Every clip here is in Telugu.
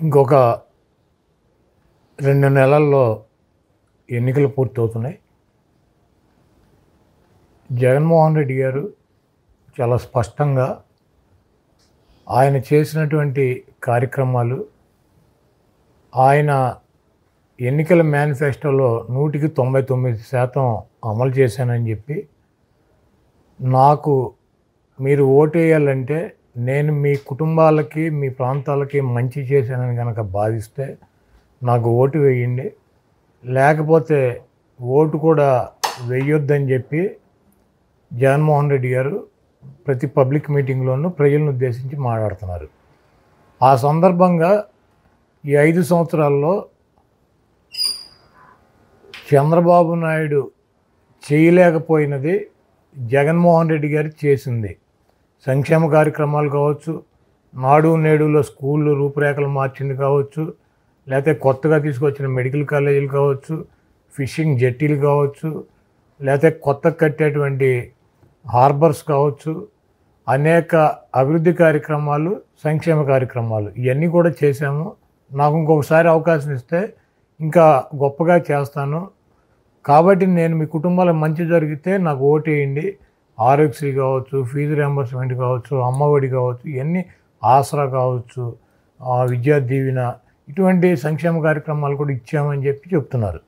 ఇంకొక 2 నెలల్లో ఎన్నికలు పూర్తవుతున్నాయి. జగన్మోహన్ రెడ్డి గారు చాలా స్పష్టంగా ఆయన చేసినటువంటి కార్యక్రమాలు, ఆయన ఎన్నికల మేనిఫెస్టోలో 99% అమలు చేశానని చెప్పి, నాకు మీరు ఓటేయాలంటే నేను మీ కుటుంబాలకి, మీ ప్రాంతాలకి మంచి చేశానని కనుక భావిస్తే నాకు ఓటు వేయండి, లేకపోతే ఓటు కూడా వేయొద్దని చెప్పి జగన్మోహన్ రెడ్డి గారు ప్రతి పబ్లిక్ మీటింగ్లోనూ ప్రజలను ఉద్దేశించి మాట్లాడుతున్నారు. ఆ సందర్భంగా ఈ 5 సంవత్సరాల్లో చంద్రబాబు నాయుడు చేయలేకపోయినది జగన్మోహన్ రెడ్డి గారు చేసింది. సంక్షేమ కార్యక్రమాలు కావచ్చు, నాడు నేడులో స్కూళ్ళు రూపురేఖలు మార్చింది కావచ్చు, లేకపోతే కొత్తగా తీసుకొచ్చిన మెడికల్ కాలేజీలు కావచ్చు, ఫిషింగ్ జెట్టీలు కావచ్చు, లేకపోతే కొత్త కట్టేటువంటి హార్బర్స్ కావచ్చు, అనేక అభివృద్ధి కార్యక్రమాలు, సంక్షేమ కార్యక్రమాలు ఇవన్నీ కూడా చేశాము. నాకు ఇంకొకసారి అవకాశం ఇస్తే ఇంకా గొప్పగా చేస్తాను. కాబట్టి నేను మీ కుటుంబాలకు మంచి జరిగితే నాకు ఓటేయండి. ఆరోగ్యశ్రీ కావచ్చు, ఫీజు రియంబర్స్మెంట్ కావచ్చు, అమ్మఒడి కావచ్చు, ఇవన్నీ ఆసరా కావచ్చు, విద్యా దీవెన, ఇటువంటి సంక్షేమ కార్యక్రమాలు కూడా ఇచ్చామని చెప్పి చెప్తున్నారు.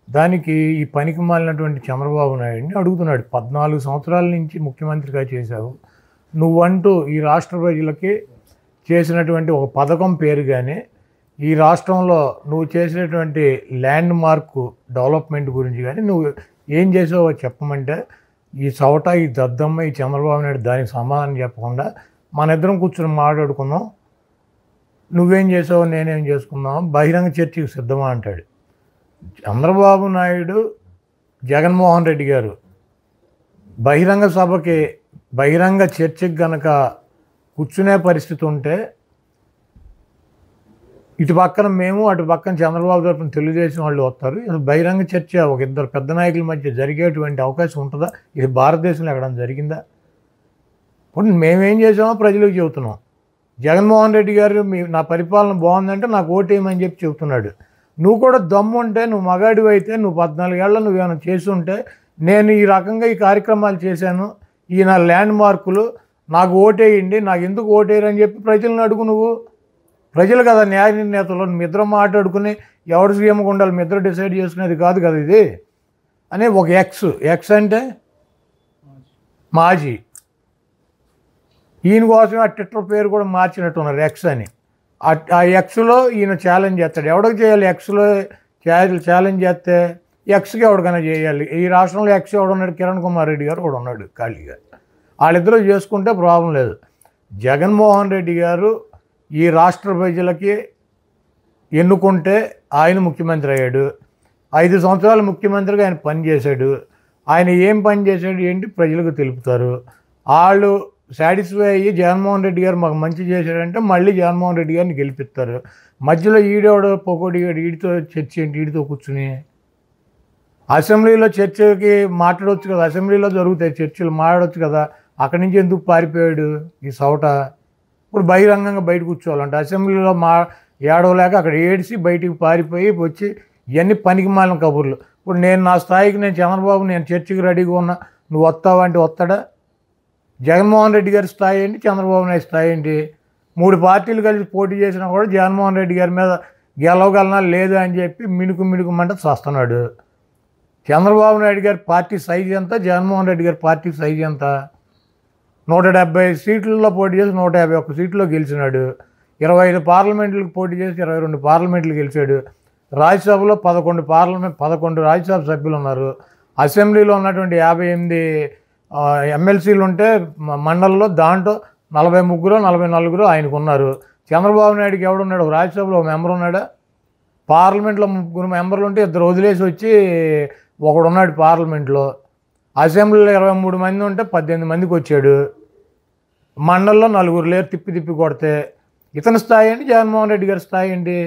దానికి ఈ పనికి మాలినటువంటి చంద్రబాబు నాయుడిని అడుగుతున్నాడు, 14 సంవత్సరాల నుంచి ముఖ్యమంత్రిగా చేశావు, నువ్వంటూ ఈ రాష్ట్ర ప్రజలకి చేసినటువంటి ఒక పథకం పేరు కానీ, ఈ రాష్ట్రంలో నువ్వు చేసినటువంటి ల్యాండ్ మార్క్ డెవలప్మెంట్ గురించి కానీ నువ్వు ఏం చేసావో చెప్పమంటే, ఈ చవట, ఈ దద్దమ్మ, ఈ చంద్రబాబు నాయుడు దానికి సమాధానం చెప్పకుండా మన ఇద్దరం కూర్చొని మాట్లాడుకుందాం, నువ్వేం చేసావో నేనేం చేసుకుందాం, బహిరంగ చర్చకు సిద్ధమా అంటాడు. చంద్రబాబు నాయుడు, జగన్మోహన్ రెడ్డి గారు బహిరంగ సభకి, బహిరంగ చర్చకి గనక కూర్చునే పరిస్థితి ఉంటే, ఇటు పక్కన మేము, అటు పక్కన చంద్రబాబు తరపున తెలుగుదేశం వాళ్ళు వస్తారు. ఇది బహిరంగ చర్చ ఒక ఇద్దరు పెద్ద నాయకుల మధ్య జరిగేటువంటి అవకాశం ఉంటుందా? ఇది భారతదేశంలో ఎక్కడైనా జరిగిందా? ఇప్పుడు మేమేం చేసామో ప్రజలకు చెబుతున్నాం. జగన్మోహన్ రెడ్డి గారు నా పరిపాలన బాగుందంటే నాకు ఓటేయమని చెప్పి చెబుతున్నాడు. నువ్వు కూడా దమ్ముంటే, నువ్వు మగాడివి అయితే, నువ్వు 14 ఏళ్ళ నువ్వేమైనా చేసి ఉంటే, నేను ఈ రకంగా ఈ కార్యక్రమాలు చేశాను, ఈ నా ల్యాండ్ మార్కులు, నాకు ఓటేయండి, నాకు ఎందుకు ఓటేయరని చెప్పి ప్రజలను అడుగు. నువ్వు ప్రజలు కదా న్యాయ నిర్ణేతలు, మీ ఇద్దరు మాట్లాడుకుని ఎవరు సీఎంగా ఉండాలి మీ ఇద్దరు డిసైడ్ చేసుకునేది కాదు కదా ఇది అని. ఒక ఎక్స్ అంటే మాజీ, ఈయన కోసం ఆ ట్విట్టర్ పేరు కూడా మార్చినట్టున్నారు ఎక్స్ అని. ఆ ఎక్స్లో ఈయన ఛాలెంజ్ చేస్తాడు. ఎవడికి చేయాలి? ఎక్స్లో ఛాలెంజ్ చేస్తే ఎక్స్కి ఎవరికైనా చేయాలి. ఈ రాష్ట్రంలో ఎక్స్ ఎవడున్నాడు? కిరణ్ కుమార్ రెడ్డి గారు కూడా ఉన్నాడు ఖాళీగా. వాళ్ళిద్దరూ చేసుకుంటే ప్రాబ్లం లేదు. జగన్మోహన్ రెడ్డి గారు ఈ రాష్ట్ర ప్రజలకి ఎన్నుకుంటే ఆయన ముఖ్యమంత్రి అయ్యాడు. 5 సంవత్సరాలు ముఖ్యమంత్రిగా ఆయన పనిచేశాడు. ఆయన ఏం పని చేశాడు ఏంటి ప్రజలకు తెలుపుతారు. వాళ్ళు సాటిస్ఫై అయ్యి జగన్మోహన్ రెడ్డి గారు మాకు మంచి చేశాడంటే మళ్ళీ జగన్మోహన్ రెడ్డి గారిని గెలిపిస్తారు. మధ్యలో ఈడేవాడు పొకోడి ఈడితో చర్చ ఏంటి? ఈడితో కూర్చుని అసెంబ్లీలో చర్చకి మాట్లాడవచ్చు కదా, అసెంబ్లీలో జరుగుతాయి చర్చలు, మాట్లాడవచ్చు కదా. అక్కడి నుంచి ఎందుకు పారిపోయాడు ఈ సవట? ఇప్పుడు బహిరంగంగా బయట కూర్చోవాలంటే అసెంబ్లీలో ఏడవలేక అక్కడ ఏడిసి బయటికి పారిపోయి వచ్చి ఇవన్నీ పనికి మాలిన కబుర్లు. ఇప్పుడు నేను నా స్థాయికి, నేను చంద్రబాబు, నేను చర్చకి రెడీగా ఉన్నా, నువ్వు వస్తావా అంటే వస్తాడా? జగన్మోహన్ రెడ్డి గారి స్థాయి ఏంటి, చంద్రబాబు నాయుడు స్థాయి ఏంటి? 3 పార్టీలు కలిసి పోటీ చేసినా కూడా జగన్మోహన్ రెడ్డి గారి మీద గెలవగలనా లేదా అని చెప్పి మిణుకుమంట చేస్తున్నాడు. చంద్రబాబు నాయుడు గారి పార్టీ సైజు ఎంత, జగన్మోహన్ రెడ్డి గారి పార్టీ సైజు ఎంత? 170 సీట్లలో పోటీ చేసి 151 సీట్లో గెలిచినాడు. 25 పార్లమెంట్లకు పోటీ చేసి 22 పార్లమెంట్లు గెలిచాడు. రాజ్యసభలో 11 రాజ్యసభ సభ్యులు ఉన్నారు. అసెంబ్లీలో ఉన్నటువంటి 58 ఎమ్మెల్సీలు ఉంటే మండలంలో దాంట్లో 43 44 ఆయనకు ఉన్నారు. చంద్రబాబు నాయుడుకి ఎవడున్నాడు? రాజ్యసభలో ఒక మెంబర్ ఉన్నాడా? పార్లమెంట్లో 3 మెంబర్లు ఉంటే 2 వదిలేసి వచ్చి ఒకడున్నాడు పార్లమెంట్లో. అసెంబ్లీలో 23 మంది ఉంటే 18 మందికి వచ్చాడు. మండలంలో 4 లేరు తిప్పి కొడితే. ఇతని స్థాయి ఏంటి, జగన్మోహన్ రెడ్డి గారి స్థాయి ఏంటి?